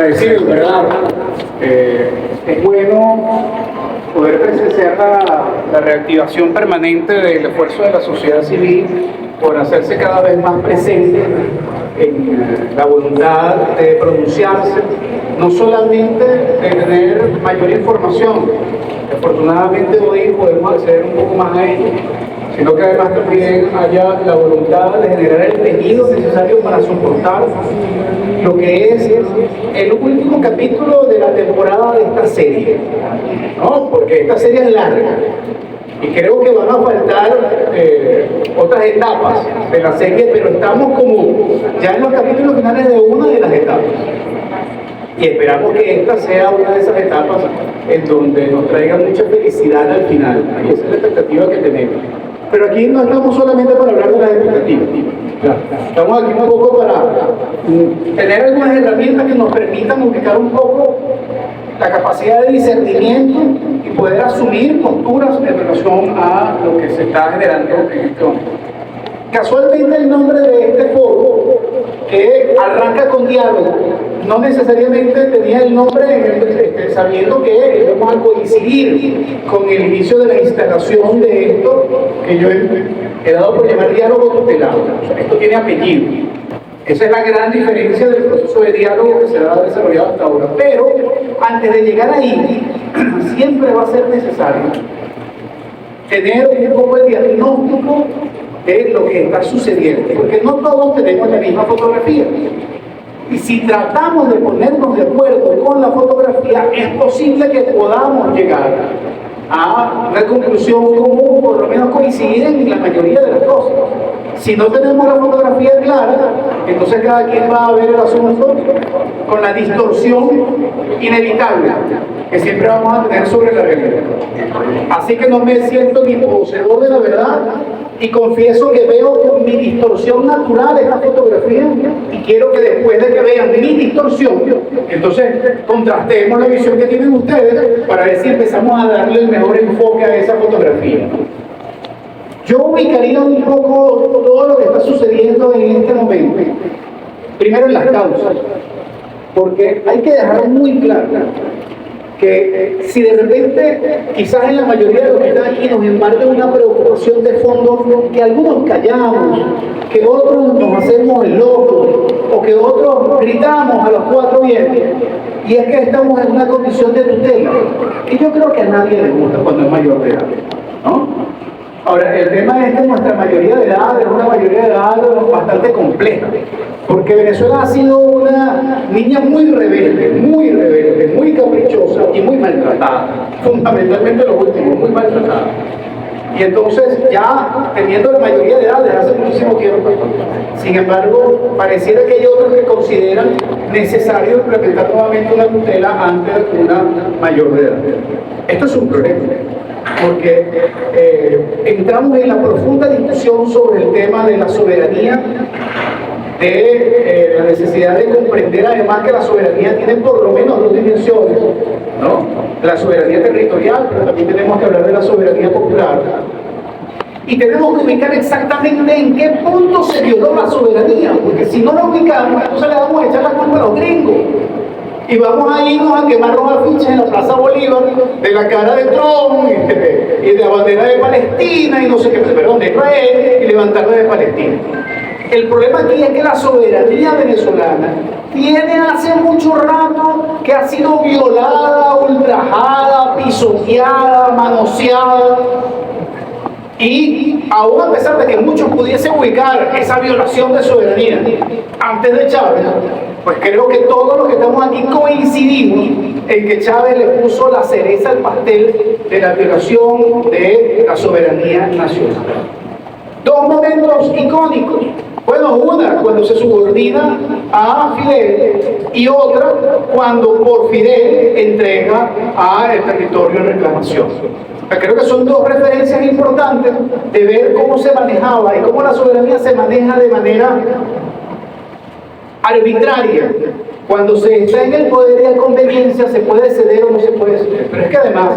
agradecido, ¿verdad? Es bueno poder presenciar la reactivación permanente del esfuerzo de la sociedad civil por hacerse cada vez más presente en la voluntad de pronunciarse, no solamente de tener mayor información, que afortunadamente hoy podemos acceder un poco más a ello, sino que además también haya la voluntad de generar el tejido necesario para soportar lo que es el último capítulo de la temporada de esta serie, ¿no? Porque esta serie es larga y creo que van a faltar otras etapas de la serie, pero estamos como ya en los capítulos finales de una de las etapas. Y esperamos que esta sea una de esas etapas en donde nos traiga mucha felicidad al final. Y esa es la expectativa que tenemos. Pero aquí no estamos solamente para hablar de las expectativas. Estamos aquí un poco para tener algunas herramientas que nos permitan ubicar un poco la capacidad de discernimiento y poder asumir posturas en relación a lo que se está generando en este momento. Casualmente el nombre de este foro, que arranca con diálogo, no necesariamente tenía el nombre sabiendo que íbamos a coincidir con el inicio de la instalación de esto, que yo he dado por llamar diálogo tutelado. O sea, esto tiene apellido. Esa es la gran diferencia del proceso de diálogo que se ha desarrollado hasta ahora. Pero antes de llegar ahí, siempre va a ser necesario tener un poco de diagnóstico de lo que está sucediendo, porque no todos tenemos la misma fotografía. Y si tratamos de ponernos de acuerdo con la fotografía, es posible que podamos llegar a una conclusión común, por lo menos coincidir en la mayoría de las cosas. Si no tenemos la fotografía clara, entonces cada quien va a ver el asunto con la distorsión inevitable que siempre vamos a tener sobre la realidad. Así que no me siento ni poseedor de la verdad y confieso que veo con mi distorsión natural esta fotografía y quiero que después de que vean mi distorsión, entonces contrastemos la visión que tienen ustedes para ver si empezamos a darle el mejor enfoque a esa fotografía. Yo ubicaría un poco todo lo que está sucediendo en este momento, primero en las causas, porque hay que dejar muy claro que si de repente, quizás en la mayoría de los que están aquí nos embarga una preocupación de fondo, que algunos callamos, que otros nos hacemos el loco, o que otros gritamos a los cuatro vientos, y es que estamos en una condición de tutela, y yo creo que a nadie le gusta cuando es mayor de edad, ¿no? Ahora, el tema es que nuestra mayoría de edad es una mayoría de edad bastante compleja, porque Venezuela ha sido una niña muy rebelde, muy caprichosa y muy maltratada, fundamentalmente los últimos, muy maltratada. Y entonces, ya teniendo la mayoría de edad desde hace muchísimo tiempo, sin embargo, pareciera que hay otros que consideran necesario implementar nuevamente una tutela antes de una mayor de edad. Esto es un problema, porque entramos en la profunda discusión sobre el tema de la soberanía, de la necesidad de comprender además que la soberanía tiene por lo menos dos dimensiones, ¿no? La soberanía territorial, pero también tenemos que hablar de la soberanía popular. Y tenemos que ubicar exactamente en qué punto se violó la soberanía, porque si no la ubicamos, entonces le vamos a echar la culpa a los gringos. Y vamos a irnos a quemar los afiches en la Plaza Bolívar de la cara de Trump y de la bandera de Palestina y no sé qué, perdón, de Israel y levantarla de Palestina. El problema aquí es que la soberanía venezolana tiene hace mucho rato que ha sido violada, ultrajada, pisoteada, manoseada. Y aún a pesar de que muchos pudiesen ubicar esa violación de soberanía antes de Chávez, pues creo que todos los que estamos aquí coincidimos en que Chávez le puso la cereza al pastel de la violación de la soberanía nacional. Dos momentos icónicos. Bueno, una cuando se subordina a Fidel y otra cuando por Fidel entrega el territorio en reclamación. Creo que son dos referencias importantes de ver cómo se manejaba y cómo la soberanía se maneja de manera arbitraria. Cuando se está en el poder y a conveniencia se puede ceder o no se puede ceder. Pero es que además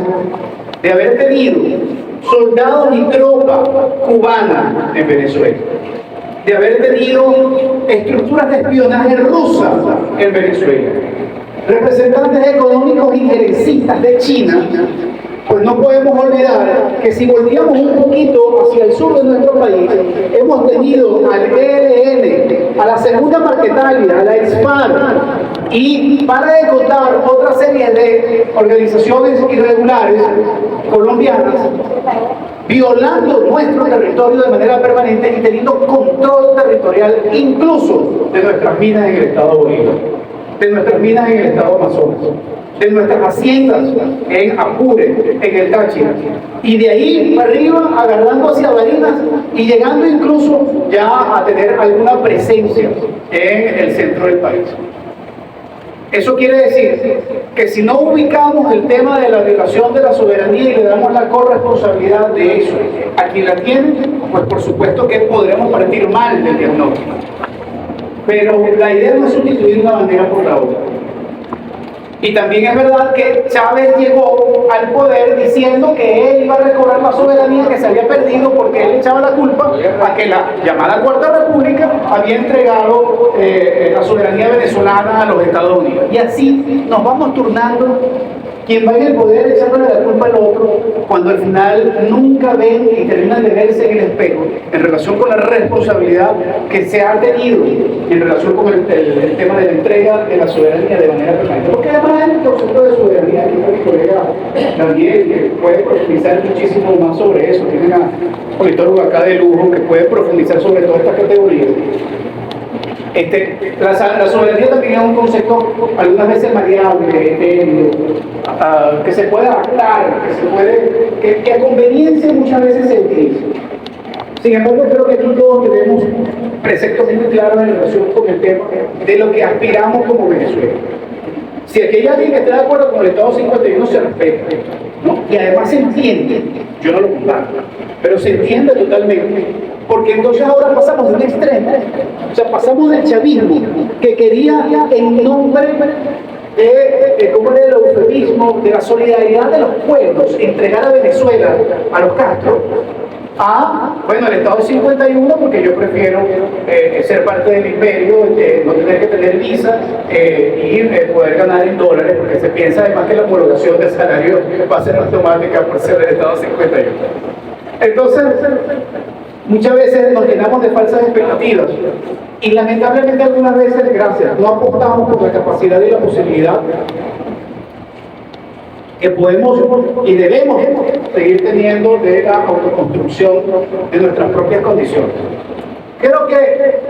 de haber tenido soldados y tropa cubana en Venezuela, de haber tenido estructuras de espionaje rusas en Venezuela, representantes económicos injerencistas de China, pues no podemos olvidar que si volteamos un poquito hacia el sur de nuestro país, hemos tenido al ELN, a la Segunda Marquetalia, a la EXPAR, y para de contar otra serie de organizaciones irregulares colombianas violando nuestro territorio de manera permanente y teniendo control territorial incluso de nuestras minas en el estado Bolívar, de nuestras minas en el estado Amazonas, de nuestras haciendas en Apure, en el Táchira, y de ahí para arriba agarrando hacia Barinas y llegando incluso ya a tener alguna presencia en el centro del país. Eso quiere decir que si no ubicamos el tema de la violación de la soberanía y le damos la corresponsabilidad de eso a quien la tiene, pues por supuesto que podremos partir mal del diagnóstico. Pero la idea no es sustituir una bandera por la otra. Y también es verdad que Chávez llegó al poder diciendo que él iba a recobrar la soberanía que se había perdido porque él echaba la culpa a que la llamada Cuarta República había entregado la soberanía venezolana a los Estados Unidos. Y así nos vamos turnando quien va en el poder echándole la culpa al otro, cuando al final nunca ven y terminan de verse en el espejo en relación con la responsabilidad que se ha tenido en relación con el tema de la entrega de la soberanía de manera permanente. Porque además hay un concepto de soberanía, aquí está mi colega Daniel, que puede profundizar muchísimo más sobre eso. Tienen a un politólogo acá de lujo que puede profundizar sobre todas estas categorías. La soberanía también es un concepto algunas veces variable, que se puede adaptar, que a conveniencia muchas veces se utiliza. Sin embargo, creo que aquí todos tenemos preceptos muy claros en relación con el tema de lo que aspiramos como Venezuela. Si aquí hay alguien que esté de acuerdo con el Estado 51, se respeta, ¿no? Y además se entiende, yo no lo comparto, pero se entiende totalmente, porque entonces ahora pasamos de un extremo, o sea, pasamos del chavismo, que quería en nombre de, ¿cómo era el eufemismo?, de la solidaridad de los pueblos, entregar a Venezuela a los Castro, bueno, el Estado 51, porque yo prefiero ser parte del imperio, no tener que tener visa y poder ganar en dólares, porque se piensa además que la homologación del salario va a ser automática por ser del Estado 51. Entonces, muchas veces nos llenamos de falsas expectativas y lamentablemente algunas veces, gracias, no apostamos por la capacidad y la posibilidad que podemos y debemos seguir teniendo de la autoconstrucción de nuestras propias condiciones. Creo que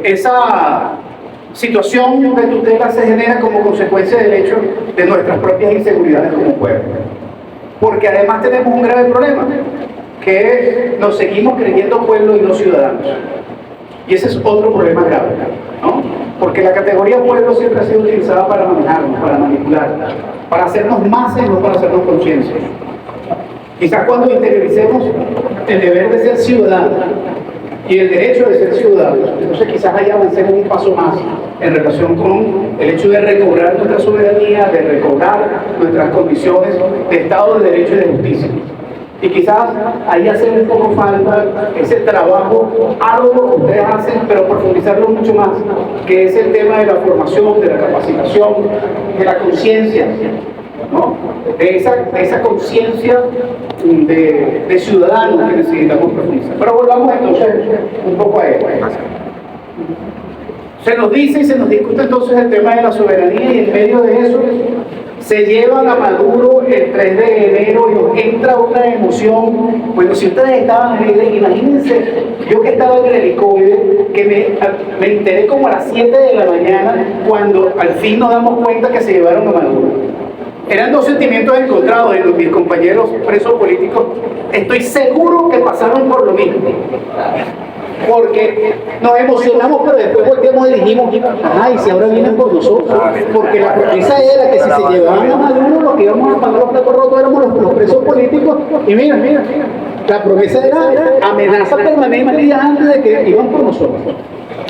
esa situación de tutela se genera como consecuencia del hecho de nuestras propias inseguridades como pueblo. Porque además tenemos un grave problema, que nos seguimos creyendo pueblo y no ciudadanos. Y ese es otro problema grave, ¿no? Porque la categoría pueblo siempre ha sido utilizada para manejarnos, para manipularnos, para hacernos masas, no para hacernos conciencia. Quizás cuando interioricemos el deber de ser ciudadano y el derecho de ser ciudadano, entonces quizás ahí avancemos un paso más en relación con el hecho de recobrar nuestra soberanía, de recobrar nuestras condiciones de Estado de Derecho y de justicia. Y quizás ahí hace un poco falta ese trabajo arduo que ustedes hacen, pero profundizarlo mucho más, que es el tema de la formación, de la capacitación, de la conciencia, ¿no? De esa conciencia de ciudadanos que necesitamos profundizar. Pero volvamos entonces un poco a ello. Se nos dice y se nos discute entonces el tema de la soberanía, y en medio de eso se llevan a Maduro el 3 de enero y nos entra una emoción. Bueno, si ustedes estaban ahí, imagínense, yo que estaba en el helicoide, que me enteré como a las 7 de la mañana, cuando al fin nos damos cuenta que se llevaron a Maduro. Eran dos sentimientos encontrados de mis compañeros presos políticos. Estoy seguro que pasaron por lo mismo. Porque nos emocionamos, pero después volteamos y dijimos, y si ahora vienen por nosotros, porque la promesa era que si se llevaban a Maduro, los que íbamos a pagar los platos rotos éramos los presos políticos. Y mira, la promesa era amenaza permanente días antes de que iban por nosotros.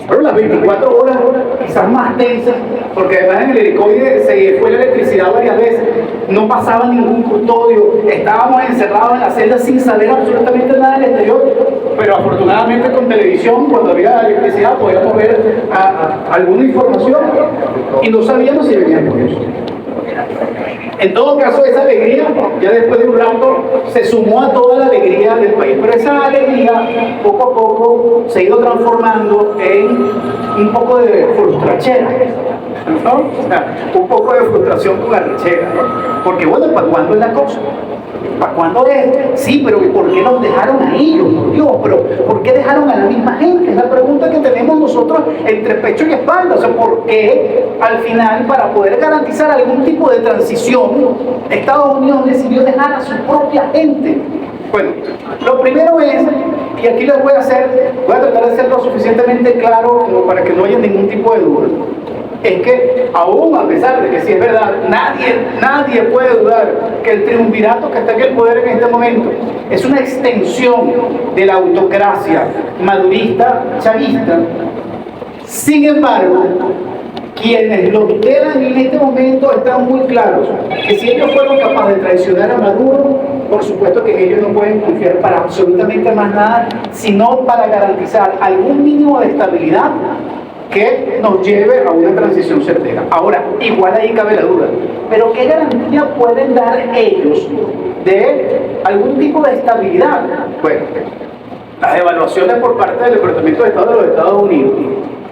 Pero las 24 horas quizás más tensas, porque además en el helicoide se fue la electricidad varias veces, no pasaba ningún custodio, estábamos encerrados en la celda sin saber absolutamente nada del exterior. pero afortunadamente con televisión, cuando había electricidad, podíamos ver alguna información y no sabíamos si venían por eso. En todo caso, esa alegría, ya después de un rato, se sumó a toda la alegría del país. Pero esa alegría, poco a poco, se ha ido transformando en un poco de frustrachera, ¿no? O sea, un poco de frustración con arrechera, ¿no? Porque, bueno, ¿para cuándo es la cosa? ¿Para cuándo es? Sí, pero ¿por qué nos dejaron a ellos? Por Dios, pero ¿por qué dejaron a la misma gente? Es la pregunta que tenemos nosotros entre pecho y espalda. O sea, ¿por qué al final, para poder garantizar algún tipo de transición, Estados Unidos decidió dejar a su propia gente? Bueno, lo primero es, y aquí les voy a tratar de ser lo suficientemente claro como para que no haya ningún tipo de duda. Es que aún a pesar de que sí es verdad, nadie puede dudar que el triunvirato que está en el poder en este momento es una extensión de la autocracia madurista, chavista. Sin embargo, quienes lo tutelan en este momento están muy claros que si ellos fueron capaces de traicionar a Maduro, por supuesto que ellos no pueden confiar para absolutamente más nada, sino para garantizar algún mínimo de estabilidad que nos lleve a una transición certera. Ahora, igual ahí cabe la duda, pero ¿qué garantía pueden dar ellos de algún tipo de estabilidad? Bueno, las evaluaciones por parte del Departamento de Estado de los Estados Unidos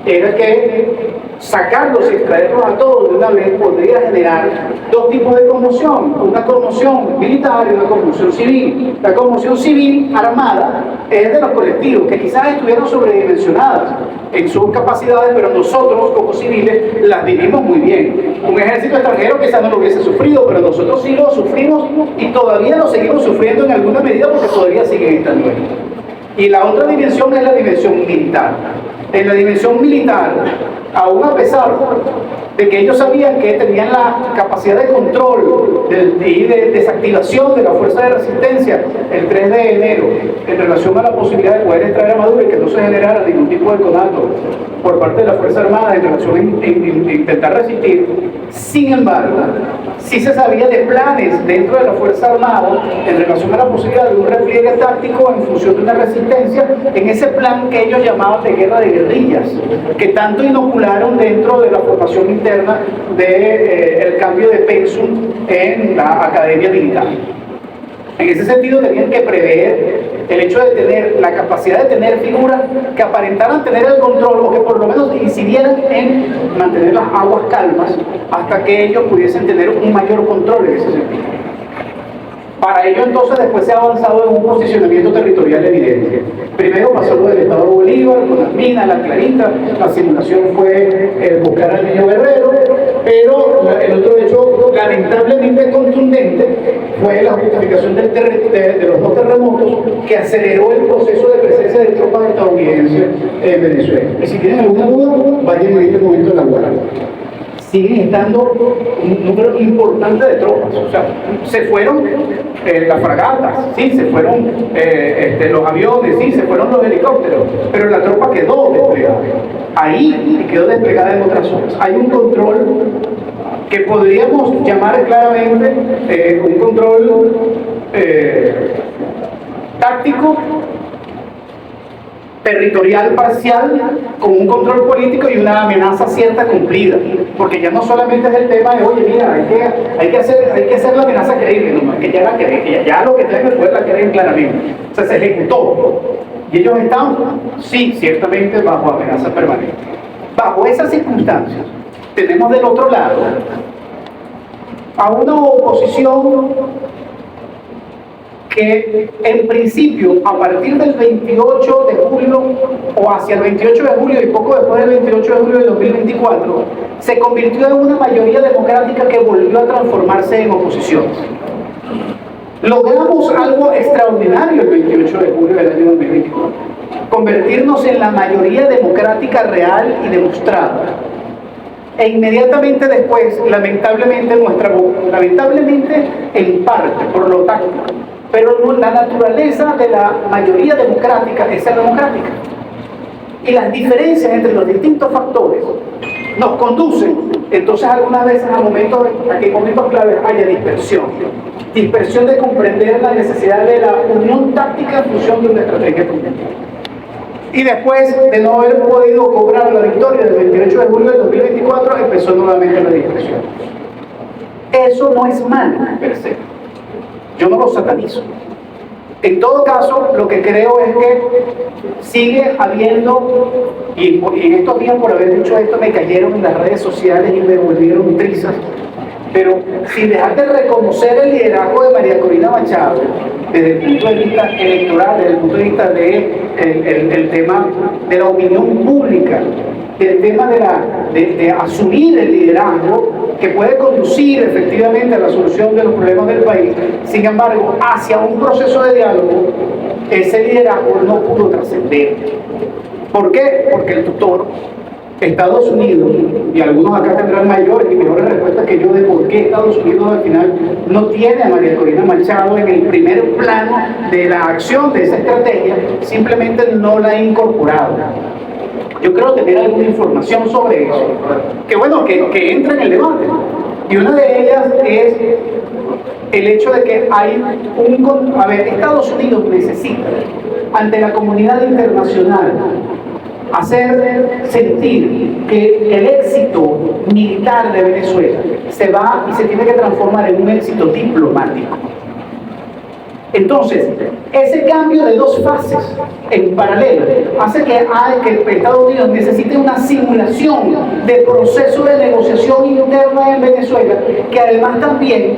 era que sacarlos y extraerlos a todos de una vez podría generar dos tipos de conmoción, una conmoción militar y una conmoción civil. La conmoción civil armada es de los colectivos que quizás estuvieron sobredimensionadas en sus capacidades, pero nosotros como civiles las vivimos muy bien. Un ejército extranjero quizás no lo hubiese sufrido, pero nosotros sí lo sufrimos y todavía lo seguimos sufriendo en alguna medida porque todavía siguen estando ahí. Y la otra dimensión es la dimensión militar. En la dimensión militar, aún a pesar de que ellos sabían que tenían la capacidad de control y de desactivación de la fuerza de resistencia el 3 de enero en relación a la posibilidad de poder extraer a Maduro y que no se generara ningún tipo de conato por parte de la Fuerza Armada en relación a intentar resistir, sin embargo, sí se sabía de planes dentro de la Fuerza Armada en relación a la posibilidad de un repliegue táctico en función de una resistencia en ese plan que ellos llamaban de guerra de guerrillas, que tanto inocularon dentro de la formación interna del cambio de pensum en la academia militar. En ese sentido tenían que prever el hecho de tener la capacidad de tener figuras que aparentaran tener el control o que por lo menos incidieran en mantener las aguas calmas hasta que ellos pudiesen tener un mayor control en ese sentido. Para ello entonces después se ha avanzado en un posicionamiento territorial evidente. Primero pasó lo del Estado de Bolívar, con las minas, la Clarita, la simulación fue buscar al niño guerrero, pero el otro hecho lamentablemente contundente fue la justificación de los dos terremotos que aceleró el proceso de presencia de tropas estadounidenses en Venezuela. Y si tienen alguna duda, vayan en este momento a la guardia. Siguen estando un número importante de tropas, o sea, se fueron las fragatas, sí, se fueron los aviones, sí, se fueron los helicópteros, pero la tropa quedó desplegada, ahí quedó desplegada en otras zonas. Hay un control que podríamos llamar claramente un control táctico, territorial parcial, con un control político y una amenaza cierta cumplida, porque ya no solamente es el tema de oye mira, hay que hacer la amenaza creíble, no, que ya la creen, que ya lo que tienen el poder la creen claramente, o sea, se ejecutó y ellos están, sí, ciertamente bajo amenaza permanente. Bajo esas circunstancias tenemos del otro lado a una oposición que en principio a partir del 28 de julio o hacia el 28 de julio y poco después del 28 de julio de 2024 se convirtió en una mayoría democrática que volvió a transformarse en oposición. Logramos algo extraordinario el 28 de julio del año 2024, convertirnos en la mayoría democrática real y demostrada. E inmediatamente después, lamentablemente en parte por lo táctico, pero la naturaleza de la mayoría democrática es ser democrática. Y las diferencias entre los distintos factores nos conducen, entonces algunas veces a que en momentos claves haya dispersión. dispersión de comprender la necesidad de la unión táctica en función de una estrategia común. Y después de no haber podido cobrar la victoria del 28 de julio del 2024, empezó nuevamente la dispersión. Eso no es malo per se. Yo no lo satanizo. En todo caso, lo que creo es que sigue habiendo, y en estos días por haber dicho esto me cayeron en las redes sociales y me volvieron trizas, pero sin dejar de reconocer el liderazgo de María Corina Machado, desde el punto de vista electoral, desde el punto de vista del tema de la opinión pública, del tema de asumir el liderazgo que puede conducir efectivamente a la solución de los problemas del país. Sin embargo, hacia un proceso de diálogo, ese liderazgo no pudo trascender. ¿Por qué? Porque el tutor, Estados Unidos, y algunos acá tendrán mayores y mejores respuestas que yo de por qué Estados Unidos al final no tiene a María Corina Machado en el primer plano de la acción de esa estrategia, simplemente no la ha incorporado. Yo creo tener alguna información sobre eso, que bueno, que entra en el debate. Y una de ellas es el hecho de que hay Estados Unidos necesita, ante la comunidad internacional, hacer sentir que el éxito militar de Venezuela se va y se tiene que transformar en un éxito diplomático. Entonces, ese cambio de dos fases en paralelo hace que Estados Unidos necesite una simulación de proceso de negociación interna en Venezuela, que además también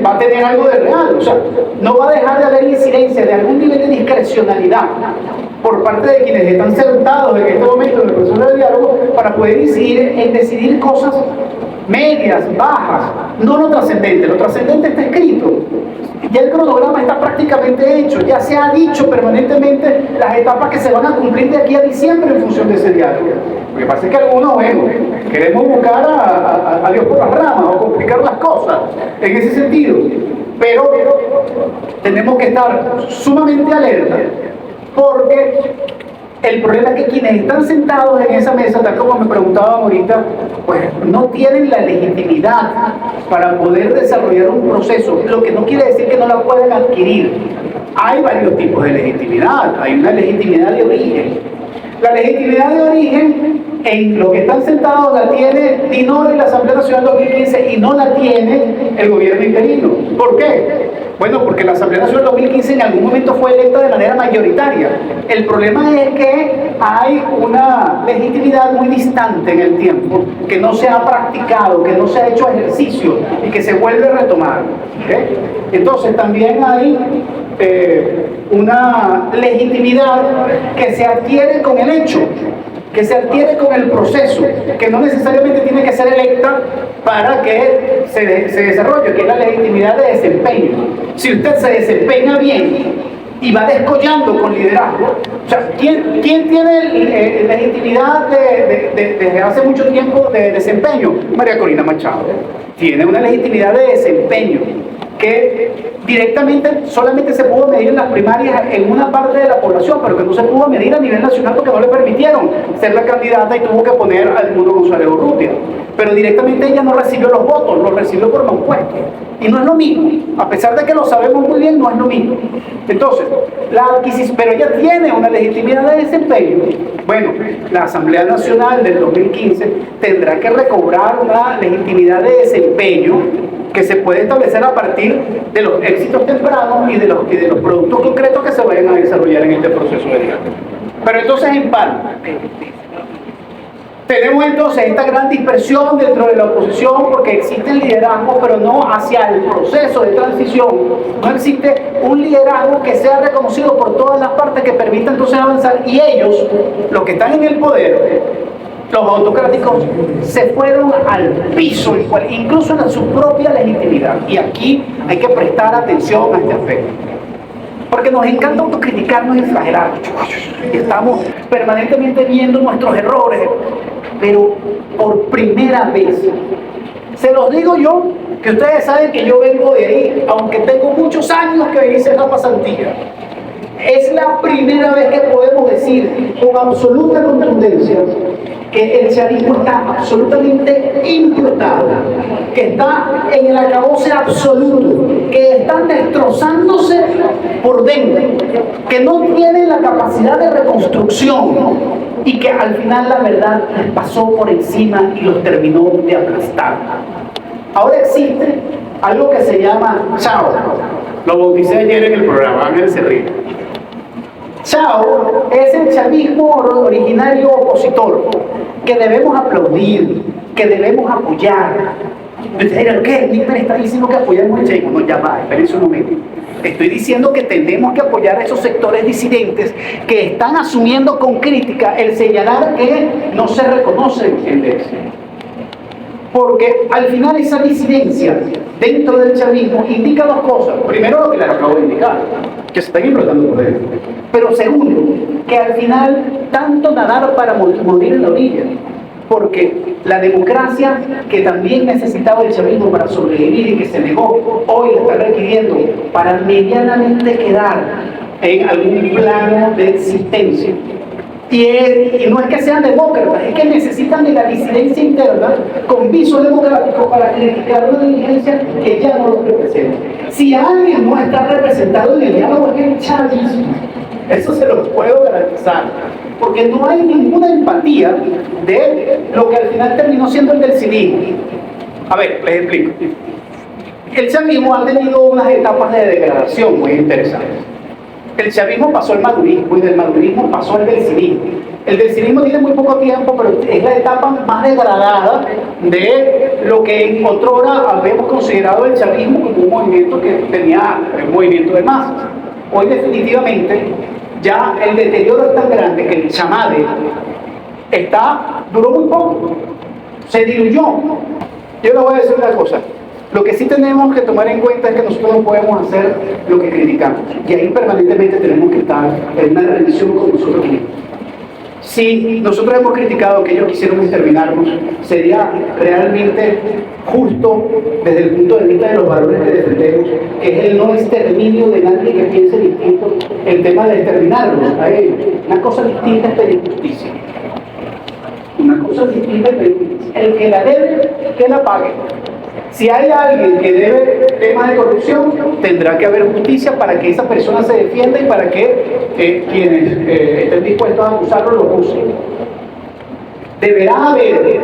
va a tener algo de real. O sea, no va a dejar de haber incidencia de algún nivel de discrecionalidad por parte de quienes están sentados en este momento en el proceso de diálogo para poder decidir cosas medias, bajas, no lo trascendente. Lo trascendente está escrito. Ya el cronograma está prácticamente hecho, ya se ha dicho permanentemente las etapas que se van a cumplir de aquí a diciembre en función de ese diálogo. Lo que pasa es que algunos, queremos buscar a Dios por las ramas o complicar las cosas en ese sentido. Pero tenemos que estar sumamente alerta porque el problema es que quienes están sentados en esa mesa, tal como me preguntaban ahorita, pues no tienen la legitimidad para poder desarrollar un proceso, lo que no quiere decir que no la puedan adquirir. Hay varios tipos de legitimidad. Hay una legitimidad de origen. La legitimidad de origen, en los que están sentados, la tiene Dinora y la Asamblea Nacional 2015 y no la tiene el gobierno interino. ¿Por qué? Bueno, porque la Asamblea Nacional 2015 en algún momento fue electa de manera mayoritaria. El problema es que hay una legitimidad muy distante en el tiempo, que no se ha practicado, que no se ha hecho ejercicio y que se vuelve a retomar. ¿Okay? Entonces también hay una legitimidad que se adquiere con el hecho, que se adquiere con el proceso, que no necesariamente tiene que ser electa para que se desarrolle, que es la legitimidad de desempeño. Si usted se desempeña bien y va descollando con liderazgo, o sea, ¿quién tiene legitimidad desde hace mucho tiempo de desempeño? María Corina Machado. Tiene una legitimidad de desempeño que directamente solamente se pudo medir en las primarias en una parte de la población, pero que no se pudo medir a nivel nacional porque no le permitieron ser la candidata y tuvo que poner a Edmundo González Urrutia. Pero directamente ella no recibió los votos, los recibió por manpuesto. Y no es lo mismo, a pesar de que lo sabemos muy bien, no es lo mismo. Entonces, pero ella tiene una legitimidad de desempeño. Bueno, la Asamblea Nacional del 2015 tendrá que recobrar una legitimidad de desempeño que se puede establecer a partir de los éxitos tempranos y de los productos concretos que se vayan a desarrollar en este proceso de diálogo. Pero entonces, en par, tenemos entonces esta gran dispersión dentro de la oposición porque existe el liderazgo, pero no hacia el proceso de transición. No existe un liderazgo que sea reconocido por todas las partes que permita entonces avanzar. Y ellos, los que están en el poder, los autocráticos, se fueron al piso, incluso en su propia legitimidad. Y aquí hay que prestar atención a este aspecto. Porque nos encanta autocriticarnos y flagelarnos. Y estamos permanentemente viendo nuestros errores. Pero por primera vez, se los digo yo, que ustedes saben que yo vengo de ahí, aunque tengo muchos años que hice la pasantía. Es la primera vez que podemos decir con absoluta contundencia que el chavismo está absolutamente implotado, que está en el acabose absoluto, que están destrozándose por dentro, que no tienen la capacidad de reconstrucción y que al final la verdad les pasó por encima y los terminó de aplastar. Ahora existe algo que se llama Chao. Lo bauticé ayer en el programa, Ángel se ríe. Chao es el chavismo originario opositor que debemos aplaudir, que debemos apoyar. Entonces, ¿qué? Níper está diciendo que apoyamos el chavismo. No, ya va, espérense un momento. Estoy diciendo que tenemos que apoyar a esos sectores disidentes que están asumiendo con crítica el señalar que no se reconocen en eso. Porque al final esa disidencia dentro del chavismo indica dos cosas. Primero, lo que les acabo de indicar, que se están implantando por dentro. Pero segundo, que al final tanto nadar para morir en la orilla. Porque la democracia que también necesitaba el chavismo para sobrevivir y que se negó, hoy la está requiriendo para medianamente quedar en algún plano de existencia. Y no es que sean demócratas, es que necesitan de la disidencia interna con viso democrático para criticar una dirigencia que ya no los representa. Si alguien no está representado en el diálogo es el chavismo. Eso se lo puedo garantizar. Porque no hay ninguna empatía de lo que al final terminó siendo el del civismo. A ver, les explico. El chavismo ha tenido unas etapas de degradación muy interesantes. El chavismo pasó al madurismo y del madurismo pasó al del civismo. El del civismo tiene muy poco tiempo, pero es la etapa más degradada de lo que en otrora habíamos considerado el chavismo como un movimiento que tenía el movimiento de masas. Hoy definitivamente ya el deterioro es tan grande que el chamade duró muy poco, se diluyó. Yo les voy a decir una cosa. Lo que sí tenemos que tomar en cuenta es que nosotros no podemos hacer lo que criticamos. Y ahí permanentemente tenemos que estar en una revisión con nosotros mismos. Si nosotros hemos criticado que ellos quisieron exterminarnos, sería realmente justo desde el punto de vista de los valores que defendemos, que es el no exterminio de nadie que piense distinto, el tema de exterminarlos a ellos. Una cosa distinta es pedir justicia. Una cosa distinta es pedir justicia. El que la debe, que la pague. Si hay alguien que debe temas de corrupción, tendrá que haber justicia para que esa persona se defienda y para que quienes estén dispuestos a acusarlo lo acusen. Deberá haber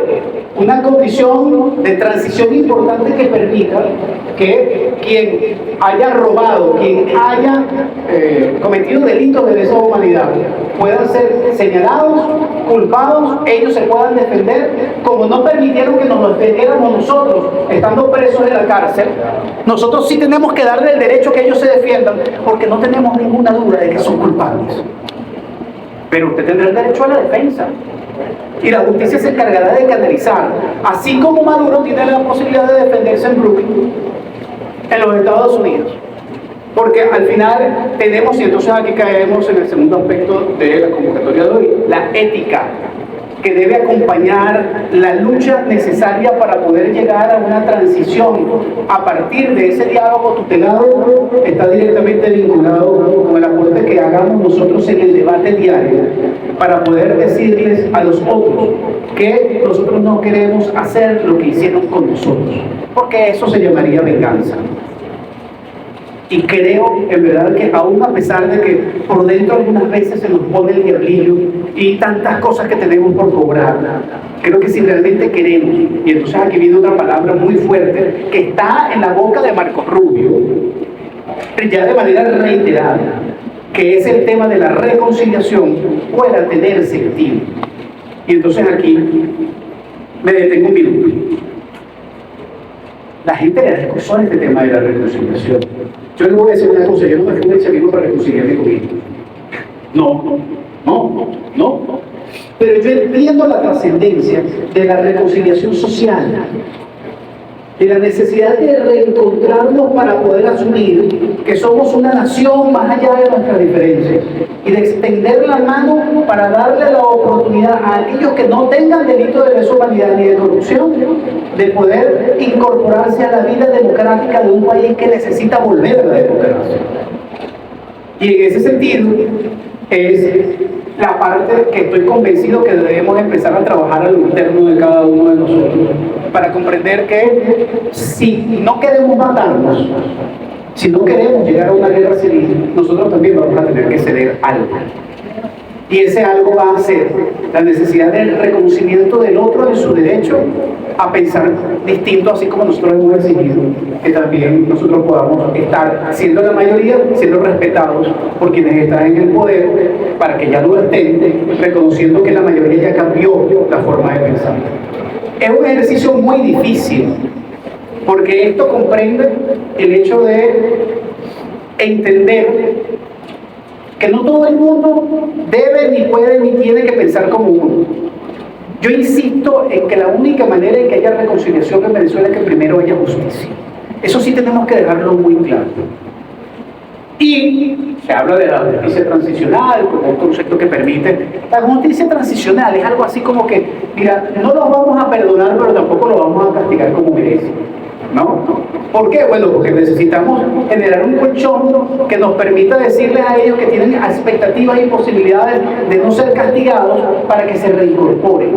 una condición de transición importante que permita que quien haya robado, quien haya cometido delitos de lesa humanidad, puedan ser señalados, culpados, ellos se puedan defender, como no permitieron que nos lo defendiéramos nosotros, estando presos en la cárcel. Nosotros sí tenemos que darle el derecho a que ellos se defiendan, porque no tenemos ninguna duda de que son culpables. Pero usted tendrá el derecho a la defensa. Y la justicia se encargará de canalizar. Así como Maduro tiene la posibilidad de defenderse en Brooklyn, en los Estados Unidos. Porque al final tenemos, y entonces aquí caemos en el segundo aspecto de la convocatoria de hoy, la ética, que debe acompañar la lucha necesaria para poder llegar a una transición. A partir de ese diálogo tutelado, está directamente vinculado con el aporte que hagamos nosotros en el debate diario, para poder decirles a los otros que nosotros no queremos hacer lo que hicieron con nosotros, porque eso se llamaría venganza. Y creo, en verdad, que aún a pesar de que por dentro algunas veces se nos pone el diablillo y tantas cosas que tenemos por cobrar, creo que si realmente queremos, y entonces aquí viene otra palabra muy fuerte, que está en la boca de Marco Rubio, ya de manera reiterada, que es el tema de la reconciliación, pueda tener sentido. Y entonces aquí me detengo un minuto. La gente le da discusión a este tema de la reconciliación. Yo les voy a decir una cosa, yo no me fui del chavismo para reconciliarme con ellos. No. Pero yo entiendo la trascendencia de la reconciliación social, de la necesidad de reencontrarnos para poder asumir que somos una nación más allá de nuestras diferencias y de extender la mano para darle la oportunidad a aquellos que no tengan delito de lesa humanidad ni de corrupción de poder incorporarse a la vida democrática de un país que necesita volver a la democracia. Y en ese sentido es la parte que estoy convencido que debemos empezar a trabajar a lo interno de cada uno de nosotros, para comprender que si no queremos matarnos, si no queremos llegar a una guerra civil, nosotros también vamos a tener que ceder algo. Y ese algo va a ser la necesidad del reconocimiento del otro en su derecho a pensar distinto, así como nosotros hemos exigido que también nosotros podamos estar, siendo la mayoría, siendo respetados por quienes están en el poder, para que ya no estén, reconociendo que la mayoría ya cambió la forma de pensar. Es un ejercicio muy difícil, porque esto comprende el hecho de entender que no todo el mundo debe, ni puede, ni tiene que pensar como uno. Yo insisto en que la única manera en que haya reconciliación en Venezuela es que primero haya justicia. Eso sí tenemos que dejarlo muy claro. Y se habla de la justicia transicional como un concepto que permite. La justicia transicional es algo así como que, mira, no los vamos a perdonar, pero tampoco los vamos a castigar como merecen, ¿no? ¿Por qué? Bueno, porque necesitamos generar un colchón que nos permita decirles a ellos que tienen expectativas y posibilidades de no ser castigados para que se reincorporen.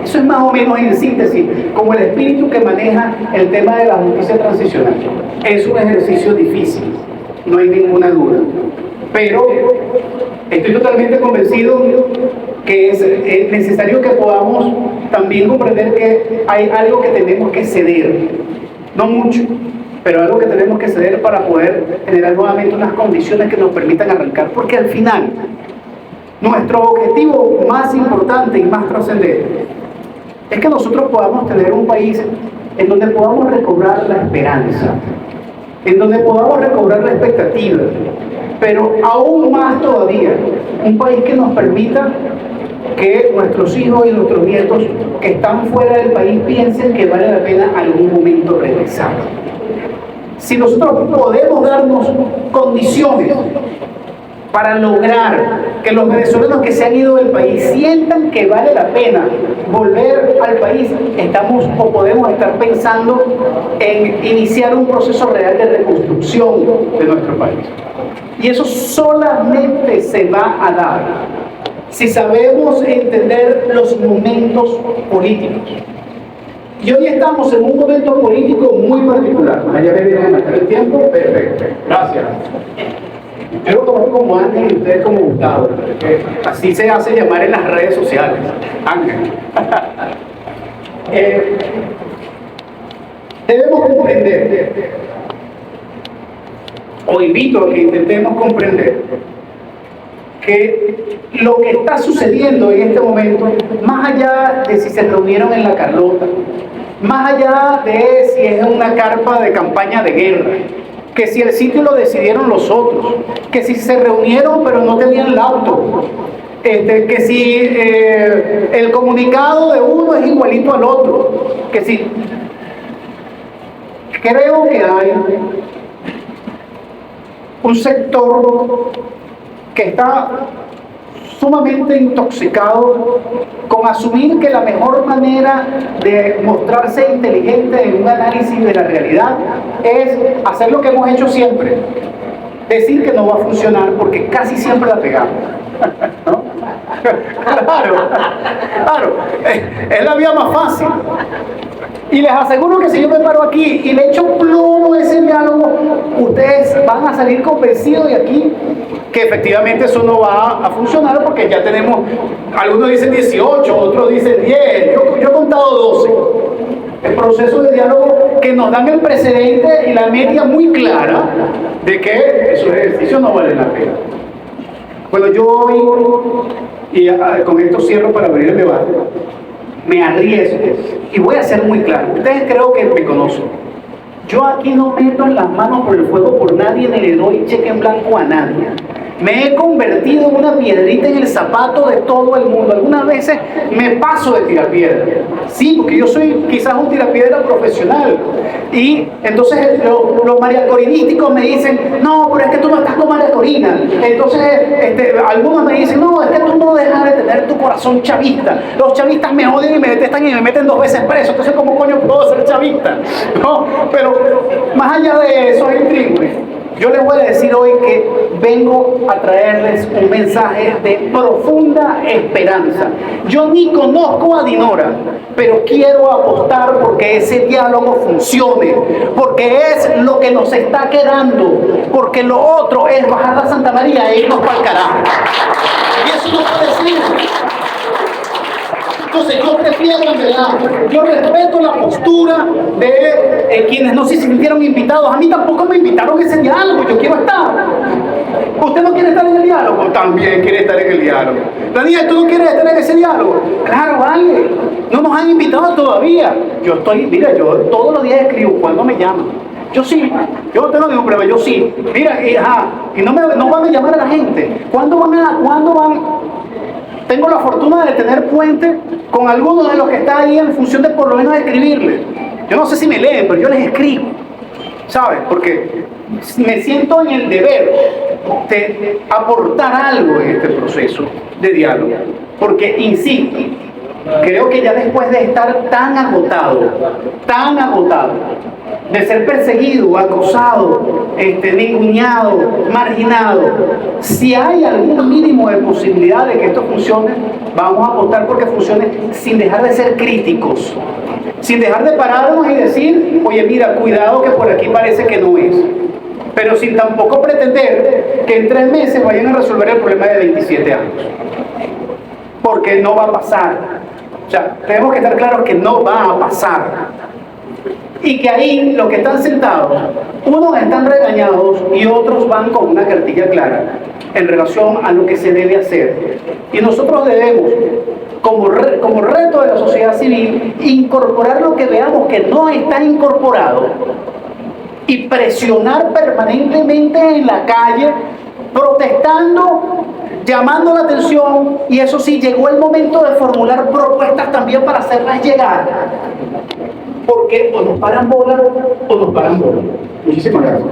Eso es más o menos en síntesis como el espíritu que maneja el tema de la justicia transicional. Es un ejercicio difícil, no hay ninguna duda, pero estoy totalmente convencido que es necesario que podamos también comprender que hay algo que tenemos que ceder, no mucho, pero algo que tenemos que ceder para poder generar nuevamente unas condiciones que nos permitan arrancar, porque al final nuestro objetivo más importante y más trascendente es que nosotros podamos tener un país en donde podamos recobrar la esperanza, en donde podamos recobrar la expectativa, pero aún más todavía, un país que nos permita que nuestros hijos y nuestros nietos que están fuera del país piensen que vale la pena algún momento regresar. Si nosotros podemos darnos condiciones para lograr que los venezolanos que se han ido del país sientan que vale la pena volver al país, estamos o podemos estar pensando en iniciar un proceso real de reconstrucción de nuestro país. Y eso solamente se va a dar si sabemos entender los momentos políticos. Y hoy estamos en un momento político muy particular. ¿Ya me vienen a marcar el tiempo? Perfecto. Gracias. Yo lo conozco como Ángel y ustedes como Gustavo. Así se hace llamar en las redes sociales. Ángel. Debemos comprender, o invito a que intentemos comprender, que lo que está sucediendo en este momento, más allá de si se reunieron en la Carlota, más allá de si es una carpa de campaña de guerra, que si el sitio lo decidieron los otros, que si se reunieron pero no tenían laptop, que si el comunicado de uno es igualito al otro, que si... Creo que hay un sector que está sumamente intoxicado con asumir que la mejor manera de mostrarse inteligente en un análisis de la realidad es hacer lo que hemos hecho siempre, decir que no va a funcionar porque casi siempre la pegamos. ¿No? Claro, es la vía más fácil. Y les aseguro que si yo me paro aquí y le echo plomo a ese diálogo, ustedes van a salir convencidos de aquí que efectivamente eso no va a funcionar, porque ya tenemos, algunos dicen 18, otros dicen 10, yo he contado 12. El proceso de diálogo que nos dan el precedente y la media muy clara de que esos ejercicios no valen la pena. Bueno, yo hoy, y con esto cierro para abrir el debate, me arriesgo y voy a ser muy claro. Ustedes creo que me conocen. Yo aquí no meto en las manos por el fuego por nadie, ni le doy cheque en blanco a nadie. Me he convertido en una piedrita en el zapato de todo el mundo. Algunas veces me paso de tirapiedra. Sí, porque yo soy quizás un tirapiedra profesional. Y entonces los mariacorinísticos me dicen, no, pero es que tú no estás con María Corina. Entonces algunos me dicen, no, es que tú no dejas de tener tu corazón chavista. Los chavistas me odian y me detestan y me meten 2 veces preso. Entonces, ¿cómo coño puedo ser chavista? ¿No? Pero más allá de eso, hay intríngulis. Yo les voy a decir hoy que vengo a traerles un mensaje de profunda esperanza. Yo ni conozco a Dinora, pero quiero apostar porque ese diálogo funcione, porque es lo que nos está quedando, porque lo otro es bajar a Santa María e irnos para el carajo. Y eso no puede ser. Entonces yo prefiero, en verdad, yo respeto la postura de quienes no se sintieron invitados. A mí tampoco me invitaron a ese diálogo, yo quiero estar. ¿Usted no quiere estar en el diálogo? También quiere estar en el diálogo. Daniel, ¿tú no quieres estar en ese diálogo? Claro, vale. No nos han invitado todavía. Yo todos los días escribo cuando me llaman. Yo sí, yo no tengo ningún problema, yo sí. Mira, y no van a llamar a la gente. ¿Cuándo van? Tengo la fortuna de tener puente con algunos de los que están ahí en función de por lo menos escribirles. Yo no sé si me leen, pero yo les escribo, ¿sabes? Porque me siento en el deber de aportar algo en este proceso de diálogo. Porque, insisto, creo que ya después de estar tan agotado, de ser perseguido, acosado, ninguneado, marginado, si hay algún mínimo de posibilidad de que esto funcione, vamos a apostar porque funcione sin dejar de ser críticos, sin dejar de pararnos y decir, oye, mira, cuidado que por aquí parece que no es, pero sin tampoco pretender que en 3 meses vayan a resolver el problema de 27 años, porque no va a pasar. O sea, tenemos que estar claros que no va a pasar. Y que ahí los que están sentados, unos están regañados y otros van con una cartilla clara en relación a lo que se debe hacer. Y nosotros debemos, como reto de la sociedad civil, incorporar lo que veamos que no está incorporado y presionar permanentemente en la calle, protestando, llamando la atención, y eso sí, llegó el momento de formular propuestas también para hacerlas llegar. Porque o nos paran bola o nos paran bola. Muchísimas gracias.